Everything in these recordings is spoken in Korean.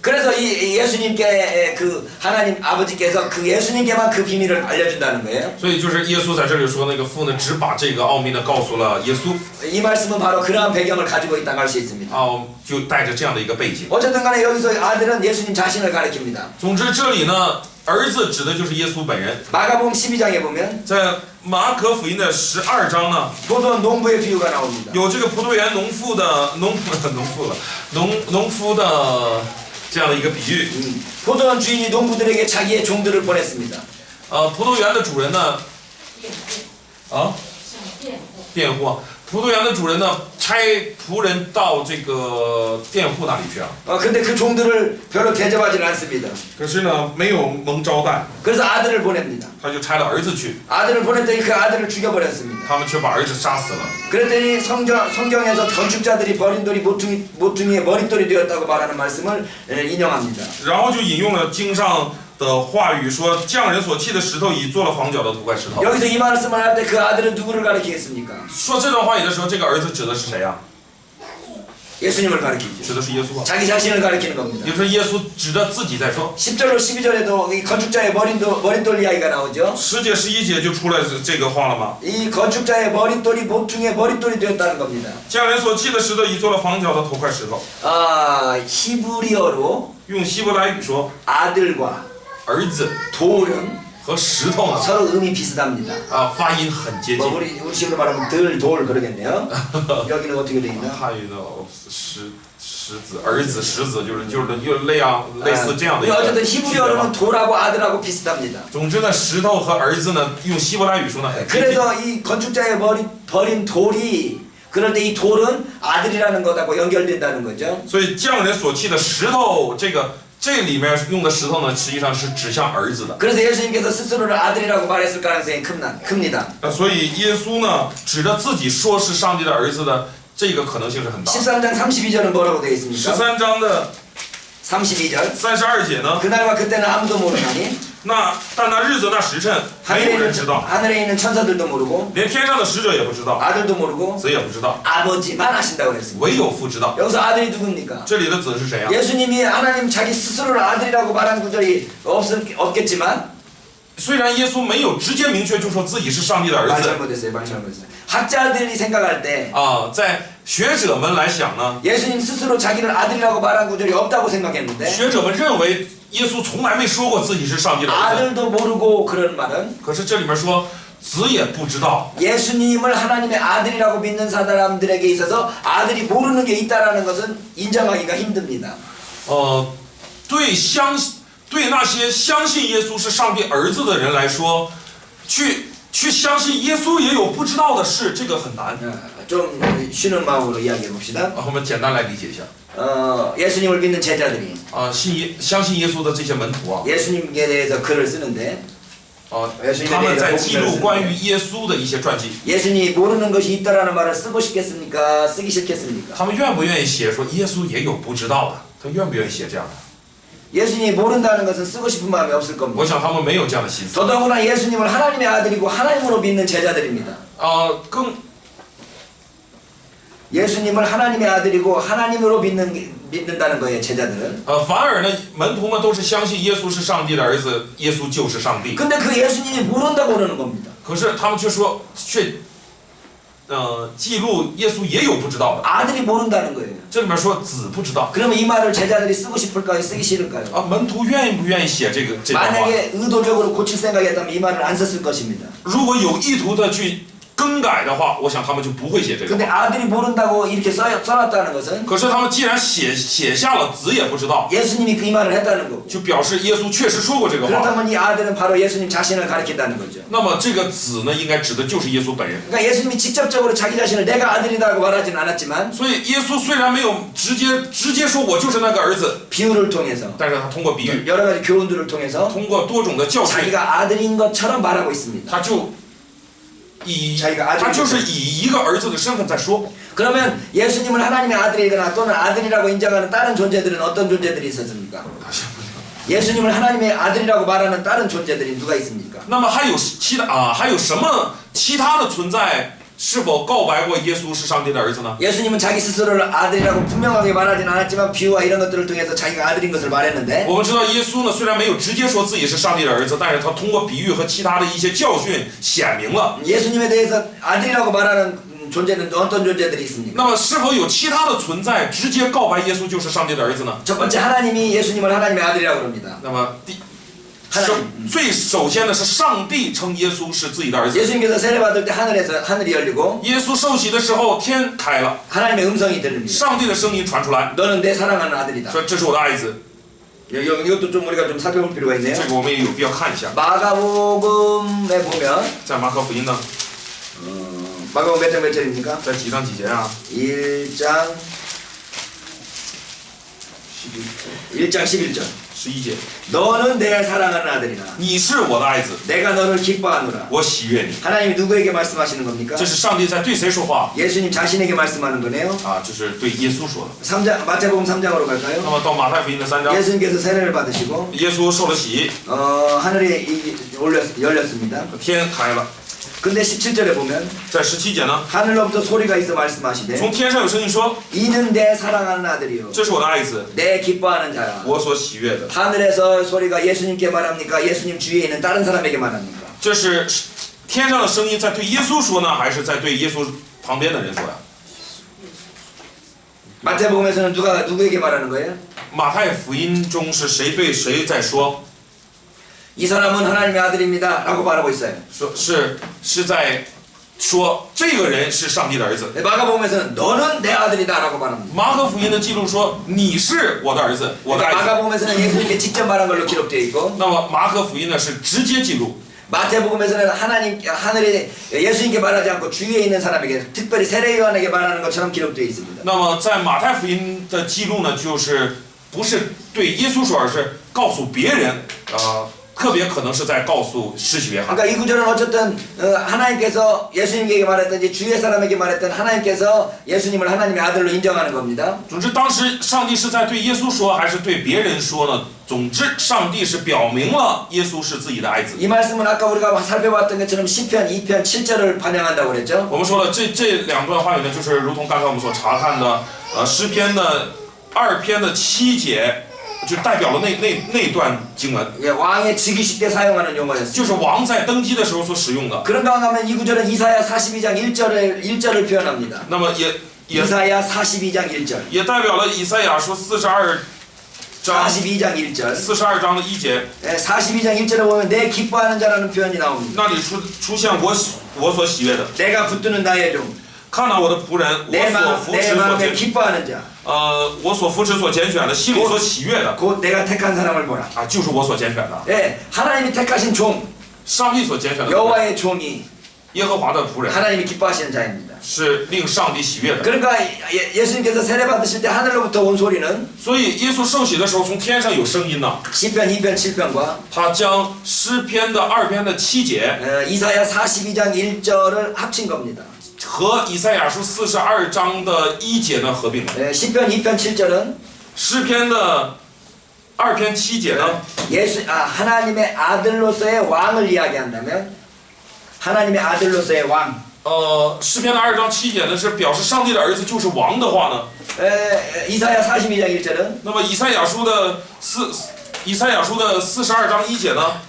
그래서 이 예수님께 그 하나님 아버지께서 그 예수님께만 그 비밀을 알려준다는 거예요. 所以就是耶稣在这里说，那个父呢，只把这个奥秘呢告诉了耶稣。 이 말씀은 바로 그러한 배경을 가지고 있다고 할 수 있습니다. 就带着这样的一个背景。 어쨌든 간에 여기서 아들은 예수님 자신을 가리킵니다. 总之这里呢，儿子指的就是耶稣本人。 마가복음 12장에 보면 在马可福音的12章呢， 포도 농부의 비유가 나옵니다. 有这个葡萄园农夫的这样的一个比喻。 포도원 주인이 농부들에게 자기의 종들을 보냈습니다. 葡萄园的主人呢，佃户。 葡萄园的主人呢，差仆人到这个佃户那里去啊。 근데 그 종들을 별로 대접하지는 않습니다. 可是呢，没有蒙招待， 그래서 아들을 보냅니다. 他就差了儿子去， 아들을 보냈더니 그 아들을 죽여버렸습니다. 他们却把儿子杀死了。 그랬더니 성경에서 건축자들이 버린 돌이 모퉁이의 머릿돌이 되었다고 말하는 말씀을 인용합니다. 然后就引用了经上的话语说，匠人所弃的石头已做了房角的土块石头。 여기서 이 말씀을 할 때 그 아들은 누구를 가리키겠습니까? 说这段话语的时候，这个儿子指的是谁呀？ 예수님을 가리키죠. 指的是耶稣啊。 자기 자신을 가리키는 겁니다. 也就是耶稣指着自己在说。 10절로 12절에도 이 건축자의 머릿돌 이야기가 나오죠. 10节11节就出来这个话了吗？ 이 건축자의 머릿돌이 모퉁이의 머릿돌이 되었다는 겁니다. 匠人所弃的石头已做了房角的头块石头。 히브리어로 用希伯来语说， 아들과 儿子 돌은 和石头呢， 서로 음이 비슷합니다. 发音很接 뭐 近。 우리식으로 말하면 돌 그러겠네요. 여기는 어떻게 돼 있나? 汉语的石子儿子石子就是类似这样的一个。 어쨌든 히브리어로는 돌하고 아들하고 비슷합니다. 总之呢，石头和儿子呢，用希伯来语说呢很接近。 그래서 이 건축자의 버린 돌이 그럴 때 이 돌은 아들이라는 것하고 연결된다는 거죠. 所以匠人所弃的石头，这里面用的石头呢，实际上是指向儿子的。 그래서 예수님께서 스스로를 아들이라고 말했을 가능성이 큽니다. 所以耶稣呢，指着自己说是上帝的儿子的，这个可能性是很大。 13장 32절은 뭐라고 되어 있습니까? 13章的 32절 32节呢， 그날과 그때는 아무도 모르나니 但那日子那时辰，没有人知道， 하늘에 있는 천사들도 모르고 连天上的使者也不知道， 아들도 모르고 子也不知道， 아버지만 아신다고 그랬습니다. 唯有父知道。 여기서 아들이 누굽니까? 这里的子是谁啊？ 예수님이 하나님 자기 스스로를 아들이라고 말한 구절이 없겠지만 虽然耶稣没有直接明确就说自己是上帝的儿 말 子 잘못했어요. 학자들이 생각할 때 在学者们来想呢， 예수님 스스로 자기를 아들이라고 말한 구절이 없다고 생각했는데 学者们认为耶稣从来没说过自己是上帝的儿子。 아들도 모르고 그런 말은 可是这里面说子也不知道， 예수님을 하나님의 아들이라고 믿는 사람들에게 있어서 아들이 모르는 게 있다라는 것은 인정하기가 힘듭니다. 对那些相信耶稣是上帝儿子的人来说，去相信耶稣也有不知道的事，这个很难。 좀 쉬는 마음으로 이야기해 봅시다. 我们简单来理解一下。 예수님을 믿는 제자들이 相信耶稣的这些门徒啊， 예수님에 대해서 글을 쓰는데 他们在记录关于耶稣的一些传记。 예수님이 모르는 것이 있다라는 말을 쓰고 싶겠습니까? 쓰기 싫겠습니까? 他们愿不愿意写说耶稣也有不知道的？他愿不愿意写这样的？ 예수님이 모른다는 것은 쓰고 싶은 마음이 없을 겁니다. 我想他们没有这样的心思。 더더구나 예수님을 하나님의 아들이고 하나님으로 믿는 제자들입니다. 更 예수님을 하나님의 아들이고 하나님으로 믿는다는 거예요, 제자들은. 反而呢，门徒们都是相信耶稣是上帝的儿子，耶稣就是上帝。 근데 그 예수님이 모른다고 그러는 겁니다. 可是他们却记录耶稣也有不知道的。 아들이 모른다는 거예요. 这里面说子不知道。 그러면 이 말을 제자들이 쓰고 싶을까요? 쓰기 싫을까요? 门徒愿不愿意写这段话？ 만약에 의도적으로 고칠 생각이었다면 이 말을 안 썼을 것입니다. 如果有意图的去更改的话，我想他们就不会写这个 근데 话。 아들이 모른다고 이렇게 써놨다는 것은 可是他们既然写下了子也不知道， 예수님이 그 이 말을 했다는 거고 就表示耶稣确实说过这个话。 그렇다면 이 아들은 바로 예수님 자신을 가리킨다는 거죠. 那么这个子呢，应该指的就是耶稣本人。 그러니까 예수님이 직접적으로 자기 자신을 내가 아들이라고 말하지는 않았지만 所以耶稣虽然没有直接说我就是那个儿子， 비유를 통해서 但是他通过比喻， 여러 가지 교훈들을 통해서 通过多种的教训， 자기가 아들인 것처럼 말하고 있습니다. 他就是以一个儿子的身份在说。 그러면 예수님을 하나님의 아들이거나 또는 아들이라고 인정하는 다른 존재들은 어떤 존재들이 있었습니까? 예수님을 하나님의 아들이라고 말하는 다른 존재들이 누가 있습니까? 那么还有什么其他的存在是否告白过耶稣是上帝的儿子呢？ 예수님은 자기 스스로를 아들이라고 분명하게 말하진 않았지만 비유와 이런 것들을 통해서 자기가 아들인 것을 말했는데 我们知道耶稣呢，虽然没有直接说自己是上帝的儿子，但是他通过比喻和其他的一些教训显明了。 예수님에 대해서 아들이라고 말하는 존재는 어떤 존재들이 있습니까? 那么是否有其他的存在直接告白耶稣就是上帝的儿子呢？ 첫 번째 하나님이 예수님을 하나님의 아들이라고 그럽니다. 那么首先呢是上帝称耶稣是自己的儿子。 예수님께서 세례받을 때 하늘이 열리고 耶稣受洗的时候天开了， 하나님의 음성이 들립니다. 上帝的声音传出来， 너는 내 사랑하는 아들이다. 说这是我的爱子。 이것도 좀 우리가 좀 살펴볼 필요가 있네요. 这个我们也有必要看一下。 마가복음에 보면 在马可福音呢， 마가복음 몇 절입니까? 在几章几节啊？ 1장 11절 11节， 너는 내 사랑하는 아들이라 你是我的爱子， 내가 너를 기뻐하노라. 我喜悦你。 하나님이 누구에게 말씀하시는 겁니까? 这是上帝在对谁说话 예수님 자신에게 말씀하는 거네요. 啊？这是对耶稣说的。 3장 마태복음 3장으로 那 갈까요? 么到马太福音的3章， 예수님께서 세례를 받으시고 耶稣受了洗， 하늘이 열렸습니다. 天开了。 근데 17절에 보면 在17节呢， 하늘로부터 소리가 있어 말씀하시되 从天上有声音说 이는 내 사랑하는 아들이요 这是我的爱子， 내 기뻐하는 자야. 我所喜悦的。 하늘에서 소리가 예수님께 말합니까? 예수님 주위에 있는 다른 사람에게 말합니까? 这是天上的声音在对耶稣说呢，还是在对耶稣旁边的人说呀？ 마태복음에서는 누구에게 말하는 거예요? 马太福音中是谁对谁在说？ 이 사람은 하나님의 아들입니다 라고 말하고 있어요. 说是在说这个人是上帝的儿子。 마가복음에서는 너는 내 아들이다 라고 말합니다. 马可福音的记录说你是我的儿子，我的爱子。 마가복음에서는 예수님께 직접 말한 걸로 기록되어 있고 那么马可福音呢是直接记录， 마태복음에서는 하늘에 예수님께 말하지 않고 주위에 있는 사람에게 특별히 세례요한에게 말하는 것처럼 기록되어 있습니다. 那么在马太福音的记录呢，就是不是对耶稣说，而是告诉别人，特别可能是在告诉施洗约翰。 그러니까 이 구절은 어쨌든 하나님께서 예수님에게 말했든지 주위의 사람에게 말했든 하나님께서 예수님을 하나님의 아들로 인정하는 겁니다. 总之，当时上帝是在对耶稣说，还是对别人说呢？总之，上帝是表明了耶稣是自己的爱子。 이 말씀은 아까 우리가 살펴봤던 것처럼 시편 2편 7절을 반영한다고 그랬죠. 我们说了，这两段话语呢，就是如同刚才我们所查看的，诗篇的2篇的7节，就代表了那段经文， 예, 왕의 즉위식 때 사용하는 용어였어요. 就是王在登基的时候所使用的。 그런가 하면 이 구절은 이사야 42장 1절을 표현합니다. 那么也 이사야 42장 1절. 也代表了以赛亚书42章 42장 1절. 42章的1节， 42장 1절에 보면 내 기뻐하는 자라는 표현이 나옵니다. 那里出现我所喜悦的， 내가 붙드는 나의 종. 看到我的仆人，我 내 所扶 내 持所 마음에 拣， 기뻐하는 자. 我所扶持所拣选的，心里所喜悦的 곧 내가 택한 사람을 보라. 啊，就是我所拣选的， 예, 하나님이 택하신 종, 上帝所拣选的， 여호와의 종이 耶和华的仆人 하나님이 기뻐하시는 자입니다. 是令上帝喜悦的。 그러니까 예수님께서 세례 받으실 때 하늘로부터 온 소리는 所以耶稣受洗的时候，从天上有声音呐， 시편 2편 7편과 他将诗篇的2篇的7节 이사야 42장 1절을 합친 겁니다. 和以赛亚书42章的1节呢合并了。 시편 2편 7절은 诗篇的2篇7节呢， 하나님의 아들로서의 왕을 이야기한다면 하나님의 아들로서의 왕. 诗篇的2章7节呢是表示上帝的儿子就是王的话呢， 이사야 42장 1절은 那么以赛亚书的42章1节呢，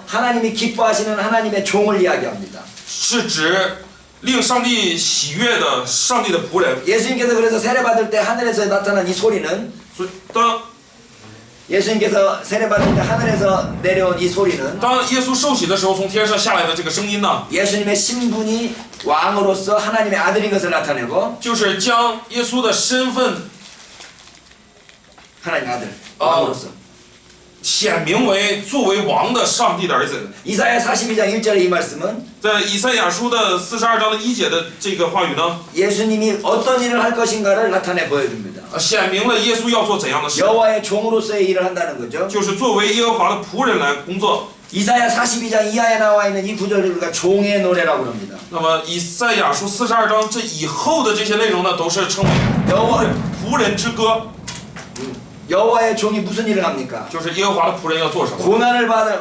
하나님이 기뻐하시는 하나님의 종을 이야기합니다. 是指令上帝喜悦的上帝的仆人。 예수님께서 그래서 세례 받을 때 하늘에서 나타난 이 소리는 所以当 예수님께서 세례 받을 때 하늘에서 내려온 이 소리는 耶稣受洗的时候，从天上下来的这个声音呢， 예수님의 신분이 왕으로서 하나님의 아들인 것을 나타내고 就是将耶稣的身份 하나님의 아들 왕으로서 显明为作为王的上帝的儿子。 이사야 42장 1절의 이 말씀은 在以赛亚书的42章的1节的这个话语呢， 예수님이 어떤 일을 할 것인가를 나타내 보여줍니다. 显明了耶稣要做怎样的事， 여호와의 종으로서의 일을 한다는 거죠. 就是作为耶和华的仆人来工作。 이사야 42장 이하에 나와 있는 이 구절을 우리가 종의 노래라고 합니다. 那么以赛亚书42章这以后的这些内容呢，都是称为仆人之歌。 여호와의 종이 무슨 일을 합니까? 就是耶和华的仆人要做什么？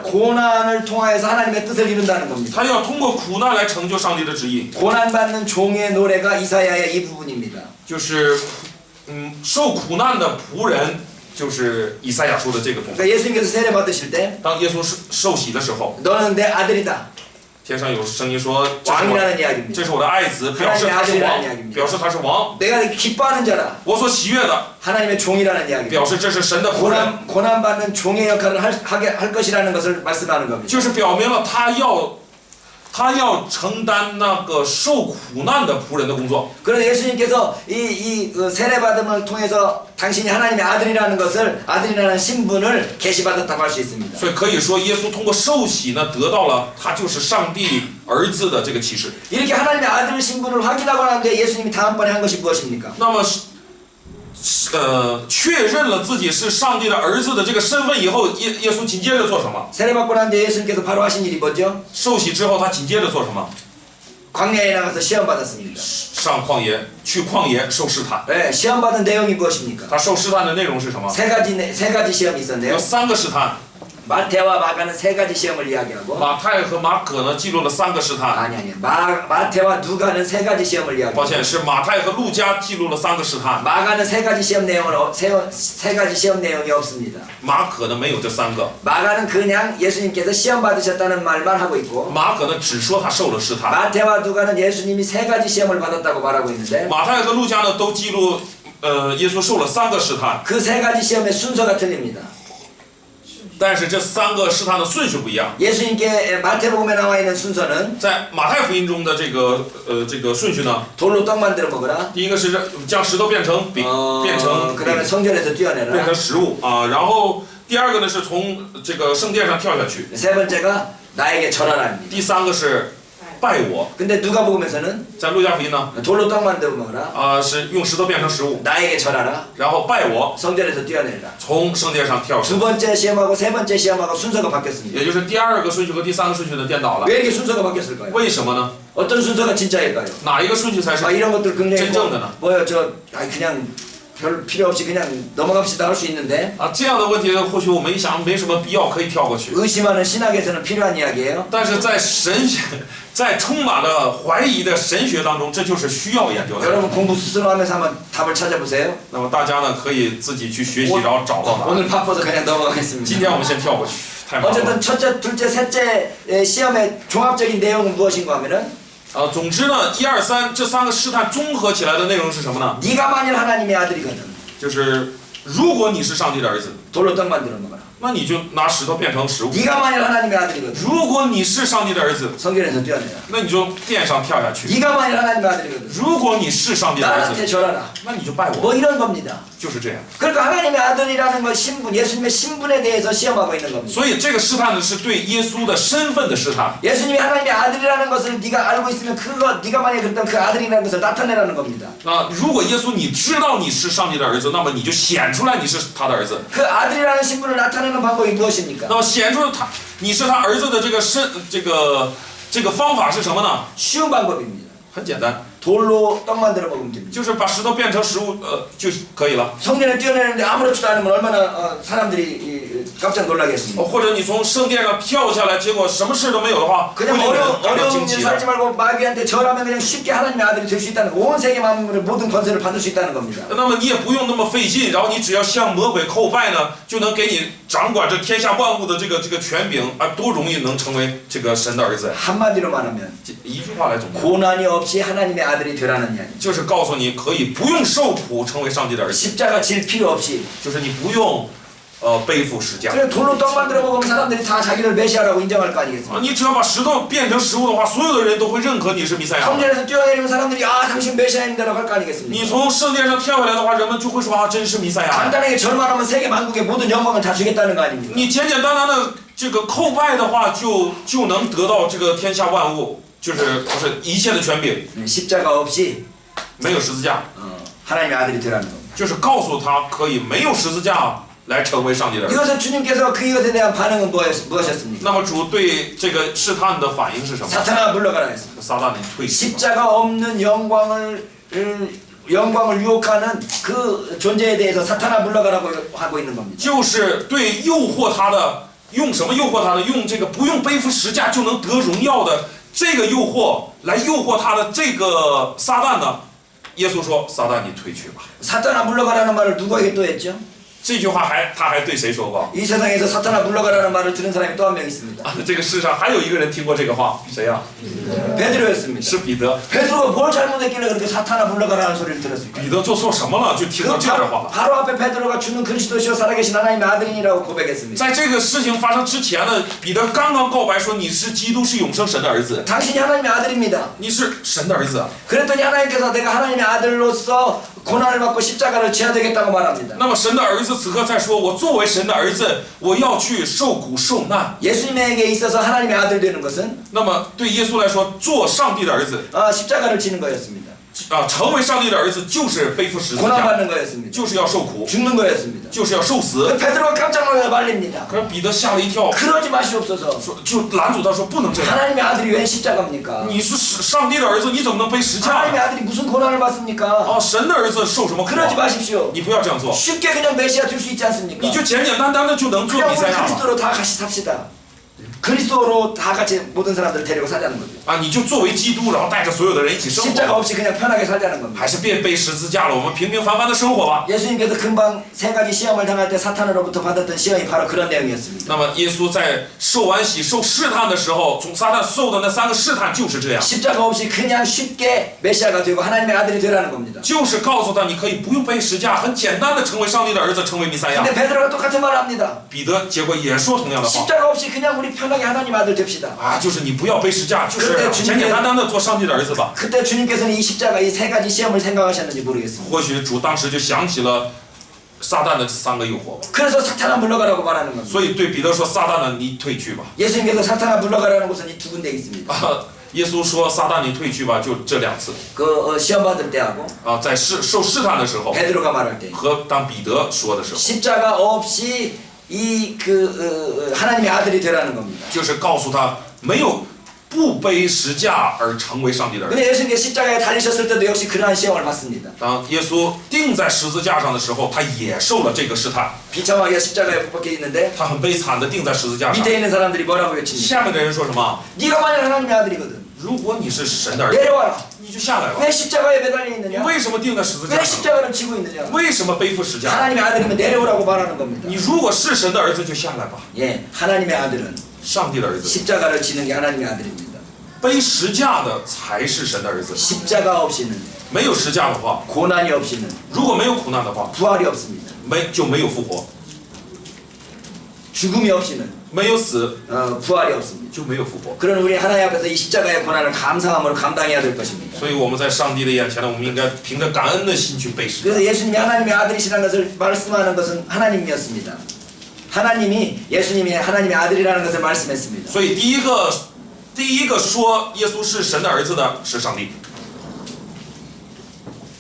고난을 통하여서 하나님의 뜻을 이룬다는 겁니다. 他要通过苦难来成就上帝的旨意。 고난받는 종의 노래가 이사야의 이 부분입니다. 就是受苦难的仆人，就是以赛亚说的这个东西。 그러니까 예수님께서 세례 받으실 때 当耶稣受洗的时候， 너는 내 아들이다. 天上有声音说：“这是 왕이라는 我， 이야기입니다. 这是我的爱子，表示他是王，表示他是王。 내가 기뻐하는 자라. 我所喜悦的， 하나님의 종이라는 이야기입니다. 表示这是神的仆人， 고난받는 종의 역할을 할 것이라는 것을 말씀하는 겁니다. 就是表明了他要承担那个受苦难的仆人的工作。 그래서 예수님께서 이 세례 받음을 통해서 당신이 하나님의 아들이라는 신분을 계시받았다고 할 수 있습니다. 所以可以说，耶稣通过受洗呢，得到了他就是上帝儿子的这个启示。 이렇게 하나님의 아들 신분을 확인하고 나는데 예수님이 다음번에 한 것이 무엇입니까? 那么确认了自己是上帝的儿子的这个身份以后，耶稣紧接着做什么？ 세례 받고 난 뒤에 예수님께서 바로 하신 일이 뭐죠? 受洗之后，他紧接着做什么？ 광야에 나가서 시험 받았습니다. 上旷野，去旷野受试探。 네, 시험 받은 내용이 무엇입니까? 他受试探的内容是什么？ 세 가지 시험이 있었네요. 有3个试探。 마태와 마가는 세 가지 시험을 이야기하고 马太和马可呢记录了3个试探。 아니 마태와 누가는 세 가지 시험을 抱 이야기하고 歉，是马太和路加记录了3个试探。 마가는 세 가지 시험 내용이 없습니다. 马可呢没有这3个。 마가는 그냥 예수님께서 시험 받으셨다는 말만 하고 있고 马可呢只说他受了试探。 마태와 누가는 예수님이 세 가지 시험을 받았다고 말하고 있는데 马太和路加呢都记录耶稣受了3个试探。 그 세 가지 시험의 순서가 틀립니다. 但是这3个试探的顺序不一样。 예수님께 마태복음에 나와 있는 순서는 在马太福音中的这个顺序呢， 돌로 떡 만들어 먹으라. 第一个是将石头变成饼，变成 그다음에 성전에서 뛰어내라. 食物啊，然后第二个呢是从这个圣殿上跳下去， 세 번째가 나에게 절하라입니다. 第3个是拜我。 근데 누가복음에서는 在路加福音呢， 돌로 떡 만들어 먹으라. 是用石头变成食物， 나에게 절하라. 然后拜我， 성전에서 뛰어내라. 从圣殿上跳下 두 번째 시험하고 세 번째 시험하고 순서가 바뀌었습니다. 也就是第2个顺序和第3个顺序的颠倒了。 왜 이렇게 순서가 바뀌었을까요? 为什么呢？ 어떤 순서가 진짜일까요? 哪一个顺序才是 이런 것들 굉장히真正的呢？ 뭐요 그냥 별 필요 없이 그냥 넘어갑시다 할 수 있는데 这样的问题或许我们一想没什么必要可以跳过去， 의심하는 신학에서는 필요한 이야기예요. 但是在神学，在充满了怀疑的神学当中，这就是需要研究的。 여러분 공부 스스로 하면서 한번 답을 찾아보세요. 那么大家呢可以自己去学习，然后找到答案。 오늘 바빠서 그냥 今 넘어가겠습니다. 天我们先跳过去，太忙了。 어쨌든 첫째, 둘째, 셋째 시험의 종합적인 내용은 무엇인가 하면은 总之呢，1、2、3这3个试探综合起来的内容是什么呢？ 네가 만일 하나님의 아들이거든 就是如果你是上帝的儿子， 돌로 떡 만들어 먹어라. 那你就拿石头变成食物； 네가 만일 하나님의 아들이거든 如果你是上帝的儿子， 성전에서 뛰어내라. 那你就殿上跳下去； 네가 만일 하나님의 아들이거든 如果你是上帝的儿 나한테 子， 절하라. 那你就拜我， 뭐 이런 겁니다. 就是这样。 그러니까 하나님의 아들이라는 것 신분, 예수님의 신분에 대해서 시험하고 있는 겁니다. 所以这个试探呢，是对耶稣的身份的试探。 예수님이 하나님의 아들이라는 것을 네가 알고 있으면 네가 만약에 그랬던 그 아들이라는 것을 나타내라는 겁니다. 如果耶稣你知道你是上帝的儿子，那么你就显出来你是他的儿子。 그 아들이라는 신분을 나타내는 방법이 무엇입니까? 那么显出你是他儿子的这个方法是什么呢？ 쉬운 방법입니다. 很简单， 돌로 떡 만들어 먹으면 됩니다. 就是把石头变成食物，就可以了。 성전에 뛰어내는데 아무렇지도 않으면 얼마나 사람들이 깜짝 놀라겠습니까? 或者你从圣殿上跳下来，结果什么事都没有的话，会 그냥 令人感到 어려운 惊 일 奇 살지 的。 말고 마귀한테 절하면 그냥 쉽게 하나님의 아들이 될 수 있다는 거. 온 세계 만물의 모든 권세를 받을 수 있다는 겁니다. 那么你也不用那么费劲，然后你只要向魔鬼叩拜呢，就能给你掌管着天下万物的这个权柄啊，多容易能成为这个神的儿子。 한마디로 말하면 一句话来总结， 고난이 없이 하나님의 아들이 되라는 이야기. 就是告诉你可以不用受苦成为上帝的儿子， 십자가 질 필요 없이. 就是你不用背负十架。 그래 돌로 떡 만들어 먹으면 사람들이 다 자기를 메시아라고 인정할 거 아니겠습니까? 你只要把石头变成食物的话，所有的人都会认可你是弥赛亚。 성전에서 뛰어내리면 사람들이 당신 메시아입니다라고 할 거 你 아니겠습니까? 从圣殿上跳下来的话，人们就会说真是弥赛亚。 간단하게 절만 하면 세계 만국의 모든 영광을 다 주겠다는 거 아닙니까? 你简简单单的这个叩拜的话，就能得到这个天下万物，就是不是一切的权柄， 십자가 없이 没有十字架， 하나님의 아들이 되라는 겁니다. 就是告诉他可以没有十字架来成为上帝的儿子。 이것은 주님께서 그 이것에 대한 반응은 무엇이었습니까? 那么主对这个试探的反应是什么？ 사탄아 물러가라 했습니다. 撒旦你退去吧。 십자가 없는 영광을 영광을 유혹하는 그 존재에 대해서 사탄아 물러가라고 하고 있는 겁니다. 就是对诱惑他的，用什么诱惑他呢？用这个不用背负十架就能得荣耀的这个诱惑来诱惑他的这个撒旦呢？耶稣说：“撒旦，你退去吧。 사탄아 물러가라는 말을 누구에게 또 했죠? ”这句话他还对谁说过？ 이 세상에서 사탄아 물러가라는 말을 들은 사람이 또 한 명 있습니다. 啊，这个世上还有一个人听过这个话，谁呀、 베드로였습니다. 是彼得。 베드로가 뭘 잘못했길래 그렇게 사탄아 물러가라는 소리를 들었을까요? 彼得做错什么了，就听到这样的话？ 바로 앞에 베드로가 주는 그리스도시요 살아계신 하나님의 아들이라고 고백했습니다. 在这个事情发生之前呢，彼得刚刚告白说你是基督，是永生神的儿子， 당신이 하나님의 아들입니다. 你是神的儿子。 그랬더니 하나님께서 내가 하나님의 아들로서 고난을 받고 십자가를 져야 되겠다고 말합니다. 那么神的儿子此刻在说，我作为神的儿子，我要去受苦受难。 예수님에게 있어서 하나님의 아들 되는 것은 那么对耶稣来说，做上帝的儿子 십자가를 지는 거였습니다. 成为上帝的儿子就是背负十字架， 고난받는 거였습니다. 就是要受苦， 죽는 거였습니다. 就是要受死。 베드로가 깜짝 놀라 말립니다. 可是彼得吓了一跳， 그러지 마시옵소서. 说就拦阻他说不能这样， 하나님의 아들이 웬 십자가입니까? 你是上帝的儿子，你怎么能背十架 하나님의 呢？ 아들이 무슨 고난을 받습니까? 啊，神的儿子受什么苦 그러지 啊？ 마십시오. 你不要这样做， 쉽게 그냥 메시아 될 수 있지 않습니까? 你就简简单单的就能做 그냥 弥 우리 赛亚了 그리스도로 다 같이 삽시다. 그리스도로 다 같이 모든 사람들을 데리고 살자는 거죠. 啊！你就作为基督，然后带着所有的人一起生 십자가 活， 없이 그냥 편하게 살자는 겁니다. 还是别背十字架了，我们平平凡凡的生活吧。 예수님께서 금방 세 가지 시험을 당할 때 사탄으로부터 받았던 시험이 바로 그런 내용이었습니다. 那么耶稣在受完洗、受试探的时候，从撒旦受的那3个试探就是这样， 십자가 없이 그냥 쉽게 메시아가 되고 하나님의 아들이 되라는 겁니다. 就是告诉他你可以不用背十架，很简单的成为上帝的儿子，成为弥赛亚。 근데 베드로가 똑같은 말을 합니다. 彼得结果也说同样的话。 십자가 없이 그냥 우리 편하게 하나님 아들 됩시다. 啊，就是你不要背十架，就是对简简单单的做上帝的儿子吧。 그때 주님께서는 이 십자가 이 세 가지 시험을 생각하셨는지 모르겠습니다. 或许主当时就想起了撒旦的3个诱惑吧， 그래서 사탄아 물러가라고 말하는 겁니다. 所以对彼得说：“撒旦呢，你退去吧。 예수님께서 사탄아 물러가라는 곳은 이 두 군데 있습니다. 啊，耶稣说：“撒旦，你退去吧。”就这2次 그 시험 받을 때하고 啊，在受试探的时候， 베드로가 말할 때 和当彼得说的时候， 십자가 없이 이 하나님의 아들이 되라는 겁니다. 就是告诉他没有不背十架而成为上帝的儿子。 근데 예수님께서 십자가에 달리셨을 때도 역시 그러한 시험을 받습니다. 当耶稣钉在十字架上的时候，他也受了这个试探， 비참하게 십자가에 못 박혀 있는데 他很悲惨的钉在十字架上。 밑에 있는 사람들이 뭐라고 외칩니까? 下面的人说什么？ 네가 만약 하나님의 아들이거든 如果你是神的儿子， 내려와라. 你就下来吧。 왜 십자가에 매달려 你 있느냐? 为什么钉在十字 왜 架上？ 십자가를 지고 있느냐? 为什么背负十架？ 하나님의 아들이면 내려오라고 말하는 겁니다. 你如果是神的儿子，就下来吧。 예, 하나님의 아들은 上帝的儿子， 십자가를 지는 게 하나님의 아들입니다. 背十架的才是神的儿子。 십자가 없이는 没有十架的话， 고난이 없이는 如果没有苦难的话， 부활이 없습니다. 就没有复活； 죽음이 없이는 没有死， 부활이 없습니다. 就没有复活。 그런 우리 하나님 앞에서 이 십자가의 고난을 감사함으로 감당해야 될 것입니다. 所以我们在上帝的眼前呢，我们应该凭着感恩的心去背十架。 그래서 예수님이 하나님의 아들이시라는 것을 말씀하는 것은 하나님이었습니다. 하나님이 예수님이 하나님의 아들이라는 것을 말씀했습니다. 所以第一个说耶稣是神的儿子的是上帝。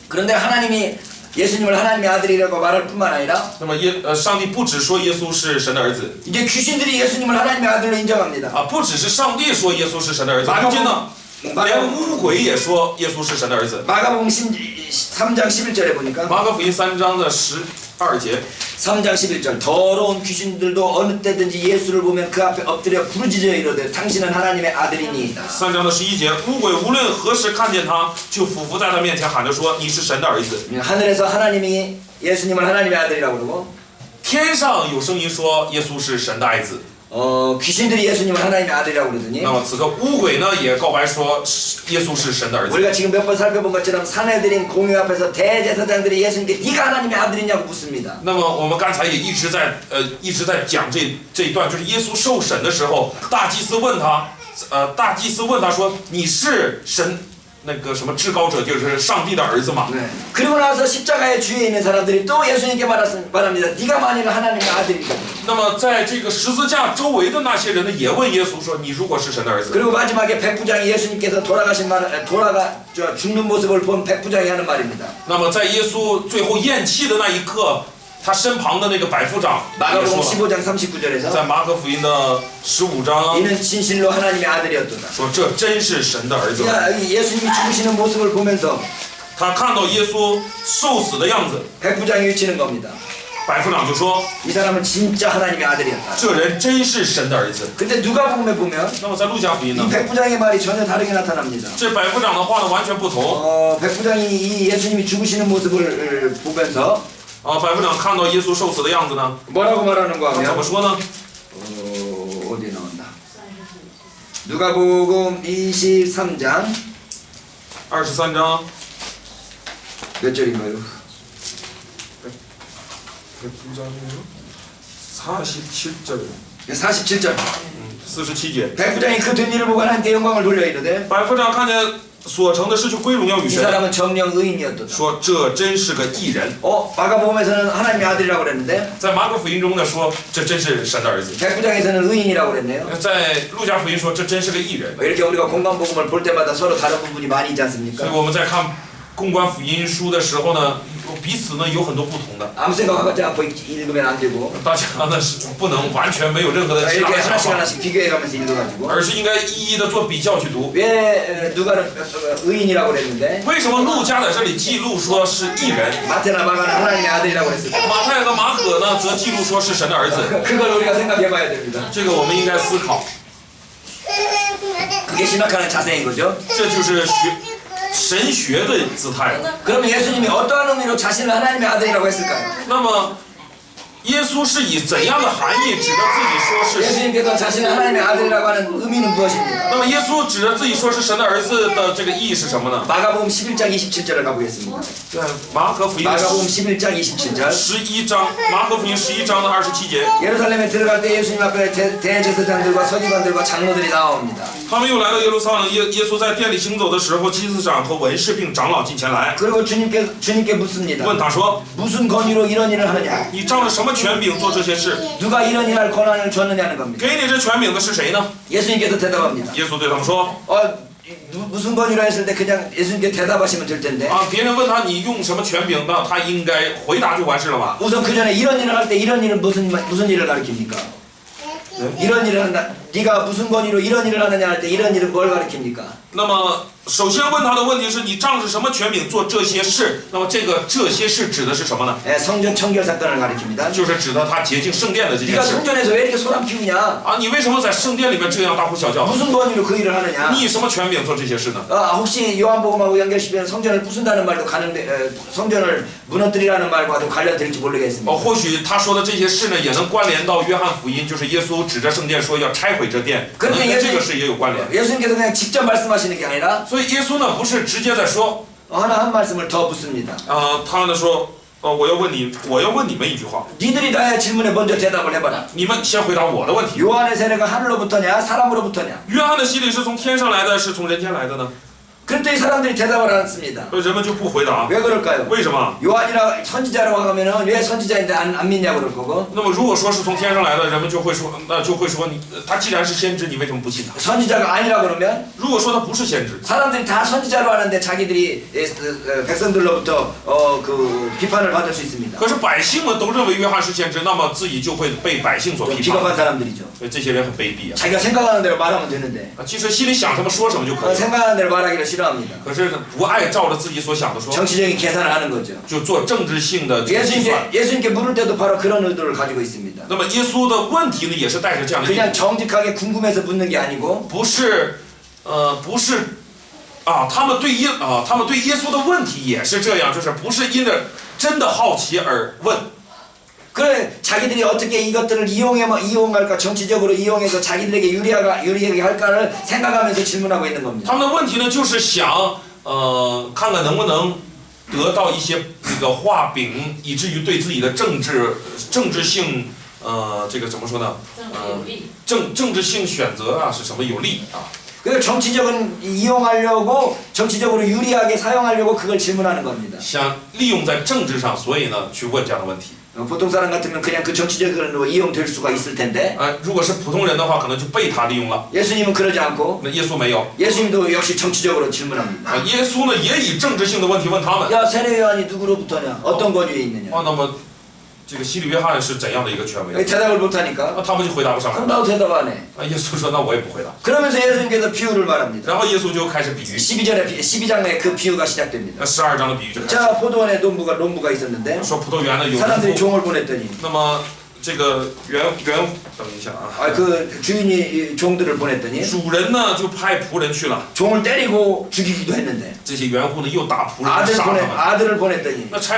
그런데 하나님이 예수님을 하나님의 아들이라고 말할 뿐만 아니라 那么上帝不只说耶稣是神的儿子 이제 귀신들이 예수님을 하나님의 아들로 인정합니다. 啊，不只是上帝说耶稣是神的儿子，如今呢，连污鬼也说耶稣是神的儿子。 마가복음 3장 11절에 보니까 马可福音3章的12节， 3장 11절 더러운 귀신들도 어느 때든지 예수를 보면 그 앞에 엎드려 부르짖어 이르되 당신은 하나님의 아들이니이다. 3章的11节，污鬼无论何时看见他，就俯伏在他面前喊着说：“你是神的儿子。 하늘에서 하나님이 예수님을 하나님의 아들이라고 그러고 ”天上有声音说耶稣是神的爱子。 귀신들이 예수님을 하나님의 아들이라고 그러더니 那么此刻污鬼呢也告白说耶稣是神的儿子。 우리가 지금 몇 번 살펴본 것처럼 사내들인 공회 앞에서 대제사장들이 예수님께 네가 하나님의 아들이냐고 묻습니다. 那么我们刚才也一直在讲这一段，就是耶稣受审的时候，大祭司问他说：“你是神那个什么至高者，就是上帝的儿子吗？” 네. 그리고 나서 십자가의 주위에 있는 사람들이 또 예수님께 말합니다. 네가 만일 하나님의 아들이다. 那么在这个十字架周围的那些人呢，也问耶稣说：“你如果是神的儿子？” 그리고 마지막에 백부장이 예수님께서 죽는 모습을 본 백부장이 하는 말입니다. 那么在耶稣最后咽气的那一刻，他身旁的那个百夫长也 마가복음 说， 15장 39절에서 在马可福音的15章 이는 진실로 하나님의 아들이었도다. 说：“这真是神的儿子。” 예수님이 죽으시는 모습을 보면서 他看到耶稣受死的样子， 백부장이 외치는 겁니다. 百夫长就说 이 사람은 진짜 하나님의 아들이었다. 这人真是神的儿子。 근데 누가복음에 보면 那么在路加福音 이 呢， 백부장의 말이 전혀 다르게 나타납니다. 这百夫长的话呢完全不同。 백부장이 이 예수님이 죽으시는 모습을 보면서 百夫长看到耶稣受死的样子呢， 뭐라고 말하는 거 怎么 하면 说呢？ 어디에 나온다. 누가복음 23장 23장 몇 절인가요? 47절 47절. 47节， 백부장이 그 된 일을 보고 하나님께 영광을 돌려 이르되 百夫长看见所成的事就归荣耀于 이 神， 사람은 정령 의인이었도다. 说这真是个义人。 마가복음에서는 하나님의 아들이라고 그랬는데 在马可福音中呢说这真是神的儿子， 백부장에서는 의인이라고 그랬네요. 在路加福音说这真是个义人。 이렇게 우리가 공간복음을 볼 때마다 서로 다른 부분이 많이 있지 所以 않습니까? 我们在看公关福音书的时候呢，彼此呢有很多不同的， 아무 생각하지 않고 읽으면 안 되고 大家呢是不能完全没有任何的其他 이렇게 的想 하나씩 法， 하나씩 비교해가면서 읽어가지고 而是应该一一的做比较去读。 왜 누가는 의인이라고 그랬는데 为什么路加在这里记录说是义人， 마태나 마가는 하나님의 아들이라고 그랬을까? 马太和马可呢则记录说是神的儿子？ 그걸 우리가 생각해봐야 됩니다. 这个我们应该思考， 그게 신학하는 자세인 거죠. 这就是神学的姿态。 그러면 예수님이 어떠한 의미로 자신을 하나님의 아들이라고 했을까요? 那么耶稣是以怎样的含义指着自己说是？ 예수님께서 자신을 하나님의 아들이라고 하는 의미는 무엇입니까? 那么耶稣指着自己说是神的儿子的这个意义是什么呢？ 마가복음 11장 27절을 가보겠습니다. 在马可福音的 마가복음 11장 27절 11章，马可福音11章的27节， 예루살렘에 들어갈 때 예수님 앞에 대제사장들과 서기관들과 장로들이 나옵니다. 他们又来到耶路撒冷，耶稣在殿里行走的时候，祭司长和文士并长老近前来， 그리고 주님께 묻습니다. 问他说 무슨 권위로 이런 일을 하느냐? ：“你仗着什么权柄做这些事？ 누가 이런 일 할 권한을 줬느냐는 겁니다. 给你这权柄的是谁呢 예수님께서 대답합니다. ？”耶稣对他们说 무슨 권위로 했을 때 그냥 예수님께 대답하시면 될 텐데 ：“别人问他你用什么权柄，那他应该回答就完事了吧？ 우선 그 전에 이런 일을 할 때 이런 일은 무슨 일을 가리킵니까? 이런 일을 한다. 네가 무슨 권위로 이런 일을 하느냐 할 때 이런 일은 뭘 가리킵니까? 那么首先问他的问题是你仗着什么权柄做这些事？那么这些事指的是什么呢？ 성전 청결 사건을 가리킵니다. 就是指的他洁净圣殿的这件 네가 事。 성전에서 왜 이렇게 소란 피우냐? 你为什么在圣殿里面这样大呼小叫？ 무슨 권위로 그 일을 하느냐? 你以什么权柄做这些事呢？ 혹시 요한복음하고 연결시키면 성전을 부순다는 말도 가는데 성전을 무너뜨리라는 말과도 관련될지 모르겠습니다. 或许他说的这些事呢，也能关联到约翰福音，就是耶稣指着圣殿说要拆毁这殿，可能跟这个事也有关联。 예수님께서 그냥 직접 말씀하시는 게 아니라 所以耶稣呢不是直接在说， 하나 한 말씀을 더 붙습니다. 他呢说，我要问你们一句话， 니들이 나의 질문에 먼저 대답을 해봐라. 你们先回答我的问题。 요한의 세례가 하늘로부터냐 사람으로부터냐? 约翰的洗礼是从天上来的，是从人间来的呢？ 그랬더니 사람들이 대답을 안 했습니다. 人们就不回答， 왜 그럴까요? 为什么？ 요한이라 선지자라고 하면은 왜 선지자인데 안 믿냐고 그럴 거고 那么如果说是从天上来的，人们就会说你，他既然是先知，你为什么不信他？ 선지자가 아니라 그러면 如果说他不是先知， 사람들이 다 선지자로 하는데 자기들이 백성들로부터 그 비판을 받을 수 있습니다. 可是百姓们都认为约翰是先知，那么自己就会被百姓所批判。 비겁한 사람들이죠. 所以这些人很卑鄙啊！ 자기가 생각하는 대로 말하면 되는데 其实心里想什么说什么就可以了， 생각하는 대로 말하기를 싫어합니다. 可是不爱照着自己所想的说， 정치적인 계산을 하는 거죠. 就做政治性的这个计算。 예수님께 물을 때도 바로 그런 의도를 가지고 있습니다. 那么耶稣的问题呢，也是带着这样的意 그냥 图， 정직하게 궁금해서 묻는 게 아니고 不是他们对耶稣的问题也是这样，就是不是因着真的好奇而问。 그래 자기들이 어떻게 이것들을 이용할까 정치적으로 이용해서 자기들에게 유리하게 할까를 생각하면서 질문하고 있는 겁니다. 他们的问题呢，就是想看看能不能得到一些这个画饼，以至于对自己的政治性这个怎么说呢？政治性选择啊是什么有利啊？ 그 정치적인 이용하려고 정치적으로 유리하게 사용하려고 그걸 질문하는 겁니다. 想利用在政治上，所以呢去问这样的问题。 보통 사람 같으면 그냥 그 정치적으로 이용될 수가 있을 텐데 如果是普通人的话，可能就被他利用了。 예수님은 그러지 않고 那耶稣没有， 예수님도 역시 정치적으로 질문합니다. 耶稣呢也以政治性的问题问他们。 야 세례요한이 누구로부터냐? 어떤 권위에 있느냐? 那么这个希律约翰是怎样的一个权威？ 대답을 못하니까 那他们就回答不上来 그럼 。 나도 대답 안 해. 那耶稣说：“那我也不回答。 그러면서 예수님께서 비유를 말합니다. 然后耶稣就开始比喻， 12장에 그 비유가 시작됩니다. 那12章的比喻就开始 자, 포도원에 논부가 있었는데 说葡萄园呢有农 사람들이 夫， 종을 보냈더니 那么这个等一下啊， 그 주인이 이 종들을 보냈더니 主人呢就派仆人去了， 종을 때리고 죽이기도 했는데 这些园户呢又打仆人杀他们， 아들을 보냈더니 那差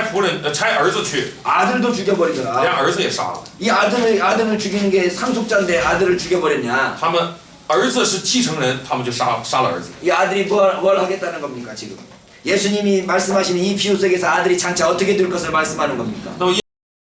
儿子去， 아들도 죽여버리더라. 连儿子也杀了。 이 아들을 죽이는 게 상속자인데 아들을 죽여버렸냐? 他们儿子是继承人，他们就杀了儿子。 이 아들이 뭘 하겠다는 겁니까 지금? 예수님이 말씀하시는 이 비유 속에서 아들이 장차 어떻게 될 것을 말씀하는 겁니까? 那么耶